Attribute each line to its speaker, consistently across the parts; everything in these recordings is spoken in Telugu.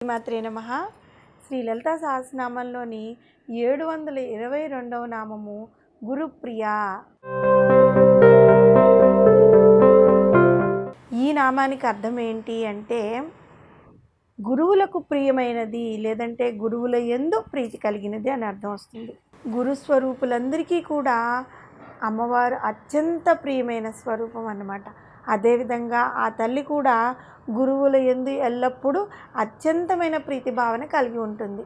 Speaker 1: శ్రీమాత్రే నమః. శ్రీ లలితా సహస్రనామంలోని 722వ నామము గురుప్రియ. ఈ నామానికి అర్థం ఏంటి అంటే గురువులకు ప్రియమైనది, లేదంటే గురువుల యందు ప్రీతి కలిగినది అని అర్థం వస్తుంది. గురుస్వరూపులందరికీ కూడా అమ్మవారు అత్యంత ప్రియమైన స్వరూపం అన్నమాట. అదేవిధంగా ఆ తల్లి కూడా గురువుల యందు ఎల్లప్పుడూ అత్యంతమైన ప్రీతి భావన కలిగి ఉంటుంది.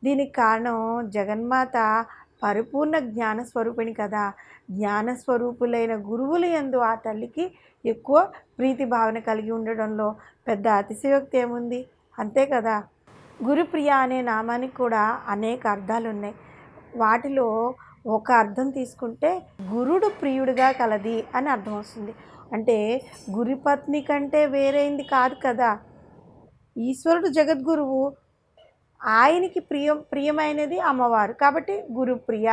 Speaker 1: దీనికి కారణం జగన్మాత పరిపూర్ణ జ్ఞానస్వరూపిణి కదా. జ్ఞానస్వరూపులైన గురువుల యందు ఆ తల్లికి ఎక్కువ ప్రీతి భావన కలిగి ఉండడంలో పెద్ద అతిశయోక్తి ఏముంది, అంతే కదా. గురుప్రియ అనే నామానికి కూడా అనేక అర్థాలు ఉన్నాయి. వాటిలో ఒక అర్థం తీసుకుంటే గురుడు ప్రియుడిగా కలది అని అర్థం వస్తుంది. అంటే గురుపత్ని కంటే వేరైంది కాదు కదా. ఈశ్వరుడు జగద్గురువు, ఆయనకి ప్రియమైనది అమ్మవారు, కాబట్టి గురుప్రియ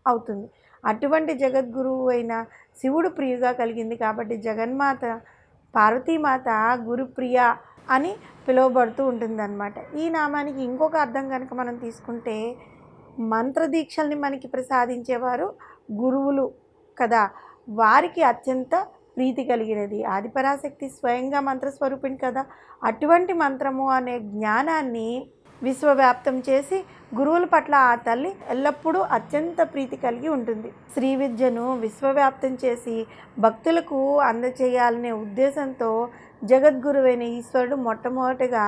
Speaker 1: అవుతుంది. అటువంటి జగద్గురువు అయిన శివుడు ప్రియుగా కలిగింది కాబట్టి జగన్మాత పార్వతీమాత గురుప్రియ అని పిలువబడుతూ ఉంటుందన్నమాట. ఈ నామానికి ఇంకొక అర్థం కనుక మనం తీసుకుంటే మంత్రదీక్షల్ని మనకి ప్రసాదించేవారు గురువులు కదా, వారికి అత్యంత ప్రీతి కలిగినది. ఆదిపరాశక్తి స్వయంగా మంత్రస్వరూపిణి కదా. అటువంటి మంత్రము అనే జ్ఞానాన్ని విశ్వవ్యాప్తం చేసి గురువుల పట్ల ఆ తల్లి ఎల్లప్పుడూ అత్యంత ప్రీతి కలిగి ఉంటుంది. శ్రీ విద్యను విశ్వవ్యాప్తం చేసి భక్తులకు అందచేయాలనే ఉద్దేశంతో జగద్గురువైన ఈశ్వరుడు మొట్టమొదటిగా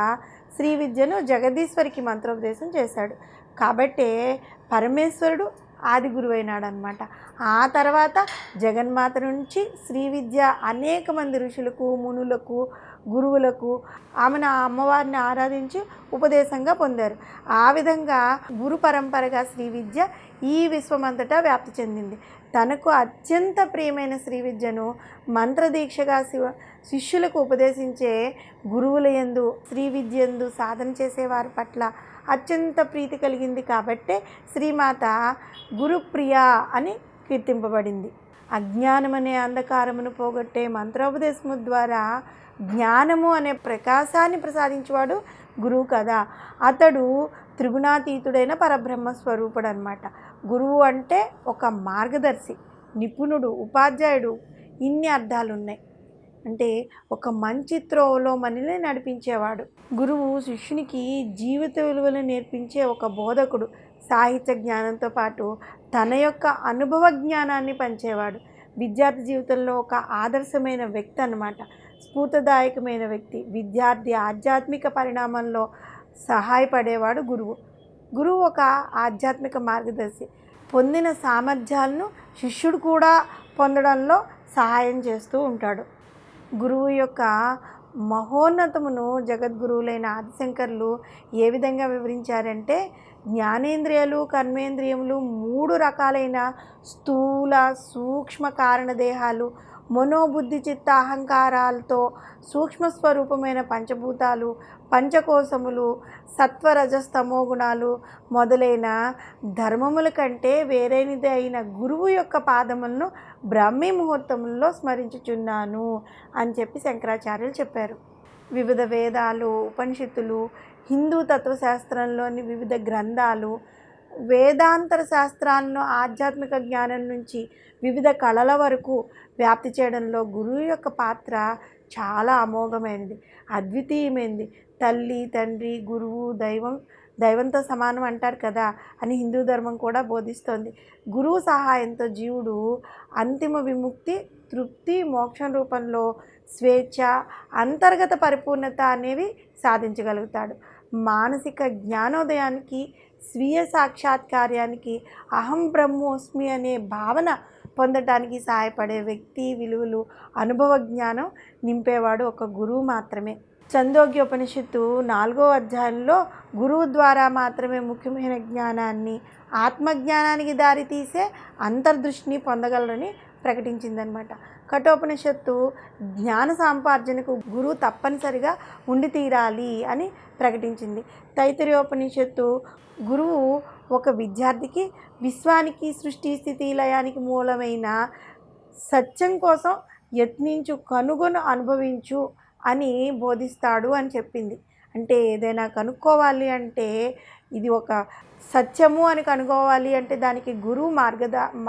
Speaker 1: శ్రీ విద్యను జగదీశ్వరికి మంత్రోపదేశం చేశాడు. కాబట్టే పరమేశ్వరుడు ఆది గురువైనాడు అనమాట. ఆ తర్వాత జగన్మాత నుంచి శ్రీ విద్య అనేక మంది ఋషులకు, మునులకు, గురువులకు ఆమెను అమ్మవారిని ఆరాధించి ఉపదేశంగా పొందారు. ఆ విధంగా గురు పరంపరగా శ్రీ విద్య ఈ విశ్వమంతటా వ్యాప్తి చెందింది. తనకు అత్యంత ప్రియమైన శ్రీ విద్యను మంత్రదీక్షగా శిష్యులకు ఉపదేశించే గురువుల యందు, శ్రీ విద్య యందు సాధన చేసేవారి పట్ల అత్యంత ప్రీతి కలిగింది. కాబట్టే శ్రీమాత గురుప్రియ అని కీర్తింపబడింది. అజ్ఞానం అనే అంధకారమును పోగొట్టే మంత్రోపదేశము ద్వారా జ్ఞానము అనే ప్రకాశాన్ని ప్రసాదించేవాడు గురువు కదా. అతడు త్రిగుణాతీతుడైన పరబ్రహ్మ స్వరూపుడు అనమాట. గురువు అంటే ఒక మార్గదర్శి, నిపుణుడు, ఉపాధ్యాయుడు, ఇన్ని అర్థాలు ఉన్నాయి. అంటే ఒక మంచి త్రోవలో మనల్ని నడిపించేవాడు. గురువు శిష్యునికి జీవిత విలువలు నేర్పించే ఒక బోధకుడు. సాహిత్య జ్ఞానంతో పాటు తన యొక్క అనుభవ జ్ఞానాన్ని పంచేవాడు. విద్యార్థి జీవితంలో ఒక ఆదర్శమైన వ్యక్తి అన్నమాట. స్ఫూర్తిదాయకమైన వ్యక్తి. విద్యార్థి ఆధ్యాత్మిక పరిణామంలో సహాయపడేవాడు గురువు. గురువు ఒక ఆధ్యాత్మిక మార్గదర్శి. పొందిన సామర్థ్యాలను శిష్యుడు కూడా పొందడంలో సహాయం చేస్తూ ఉంటాడు. గురువు యొక్క మహోన్నతమును జగద్గురువులైన ఆదిశంకర్లు ఏ విధంగా వివరించారంటే, జ్ఞానేంద్రియాలు, కర్మేంద్రియములు 3 రకాలైన స్థూల, సూక్ష్మ కారణదేహాలు, మనోబుద్ధి చిత్త అహంకారాలతో సూక్ష్మస్వరూపమైన పంచభూతాలు, పంచకోశములు, సత్వరజస్తమో గుణాలు మొదలైన ధర్మముల కంటే వేరైనది అయిన గురువు యొక్క పాదములను బ్రాహ్మీ ముహూర్తంలో స్మరించుచున్నాను అని చెప్పి శంకరాచార్యులు చెప్పారు. వివిధ వేదాలు, ఉపనిషత్తులు, హిందూ తత్వశాస్త్రంలోని వివిధ గ్రంథాలు, వేదాంతర శాస్త్రాలను ఆధ్యాత్మిక జ్ఞానం నుంచి వివిధ కళల వరకు వ్యాప్తి చేయడంలో గురువు యొక్క పాత్ర చాలా అమోఘమైనది, అద్వితీయమైనది. తల్లి, తండ్రి, గురువు, దైవంతో సమానం అంటారు కదా అని హిందూ ధర్మం కూడా బోధిస్తోంది. గురువు సహాయంతో జీవుడు అంతిమ విముక్తి, తృప్తి, మోక్షం రూపంలో స్వేచ్ఛ, అంతర్గత పరిపూర్ణత అనేవి సాధించగలుగుతాడు. మానసిక జ్ఞానోదయానికి, స్వీయ సాక్షాత్కార్యానికి, అహం బ్రహ్మోస్మి అనే భావన పొందటానికి సహాయపడే వ్యక్తి విలువలు, అనుభవ జ్ఞానం నింపేవాడు ఒక గురువు మాత్రమే. ఛందోగ్యోపనిషత్తు 4వ అధ్యాయంలో గురువు ద్వారా మాత్రమే ముఖ్యమైన జ్ఞానాన్ని, ఆత్మజ్ఞానానికి దారితీసే అంతర్దృష్టిని పొందగలరని ప్రకటించిందనమాట. కఠోపనిషత్తు జ్ఞాన సాంపార్జనకు గురువు తప్పనిసరిగా ఉండి తీరాలి అని ప్రకటించింది. తైత్తరీయోపనిషత్తు గురువు ఒక విద్యార్థికి విశ్వానికి, సృష్టి స్థితి లయానికి మూలమైన సత్యం కోసం యత్నించు, కనుగొను, అనుభవించు అని బోధిస్తాడు అని చెప్పింది. అంటే ఏదైనా కనుక్కోవాలి అంటే ఇది ఒక సత్యము అని కనుక్కోవాలి అంటే దానికి గురువు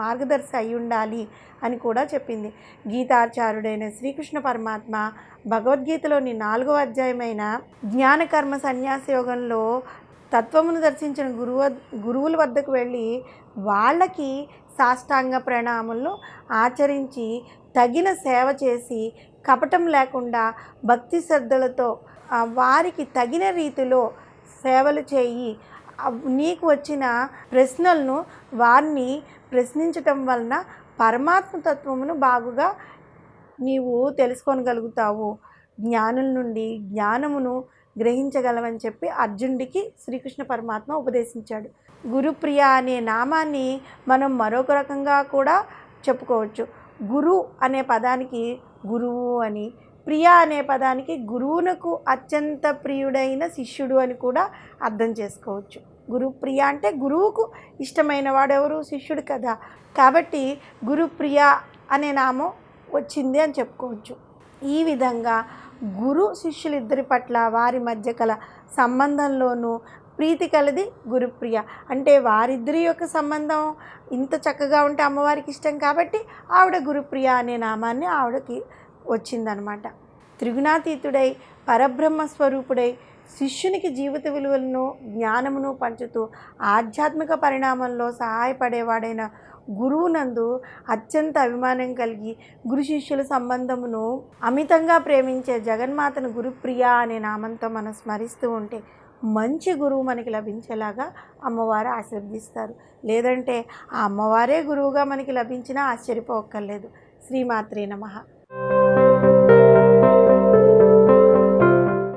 Speaker 1: మార్గదర్శి అయి ఉండాలి అని కూడా చెప్పింది. గీతాచార్యుడైన శ్రీకృష్ణ పరమాత్మ భగవద్గీతలోని 4వ అధ్యాయమైన జ్ఞానకర్మ సన్యాస యోగంలో తత్వమును దర్శించిన గురువుల వద్దకు వెళ్ళి వాళ్ళకి సాష్టాంగ ప్రణామములను ఆచరించి తగిన సేవ చేసి కపటం లేకుండా భక్తి శ్రద్ధలతో వారికి తగిన రీతిలో సేవలు చేయి. నీకు వచ్చిన ప్రశ్నలను వారిని ప్రశ్నించటం వలన పరమాత్మ తత్వమును బాగుగా నీవు తెలుసుకోగలుగుతావు, జ్ఞానుల నుండి జ్ఞానమును గ్రహించగలవని చెప్పి అర్జునుడికి శ్రీకృష్ణ పరమాత్మ ఉపదేశించాడు. గురుప్రియ అనే నామాన్ని మనం మరొక రకంగా కూడా చెప్పుకోవచ్చు. గురు అనే పదానికి గురువు అని, ప్రియ అనే పదానికి గురువునకు అత్యంత ప్రియుడైన శిష్యుడు అని కూడా అర్థం చేసుకోవచ్చు. గురుప్రియ అంటే గురువుకు ఇష్టమైన వాడెవరు? శిష్యుడు కదా. కాబట్టి గురుప్రియ అనే నామం వచ్చింది అని చెప్పుకోవచ్చు. ఈ విధంగా గురు శిష్యులిద్దరి పట్ల వారి మధ్య కల సంబంధంలోనూ ప్రీతి కలది గురుప్రియ. అంటే వారిద్దరి యొక్క సంబంధం ఇంత చక్కగా ఉంటే అమ్మవారికి ఇష్టం కాబట్టి ఆవిడ గురుప్రియ అనే నామాన్ని ఆవిడకి వచ్చిందనమాట. త్రిగుణాతీతుడై పరబ్రహ్మ స్వరూపుడై శిష్యునికి జీవిత విలువలను జ్ఞానమును పంచుతూ ఆధ్యాత్మిక పరిణామంలో సహాయపడేవాడైన గురువునందు అత్యంత అభిమానం కలిగి గురు శిష్యుల సంబంధమును అమితంగా ప్రేమించే జగన్మాతను గురుప్రియ అనే నామంతో మనం స్మరిస్తూ ఉంటే మంచి గురువు మనకి లభించేలాగా అమ్మవారు ఆశీర్వదిస్తారు. లేదంటే ఆ అమ్మవారే గురువుగా మనకి లభించినా ఆశ్చర్యపోక్కర్లేదు. శ్రీమాత్రే నమః.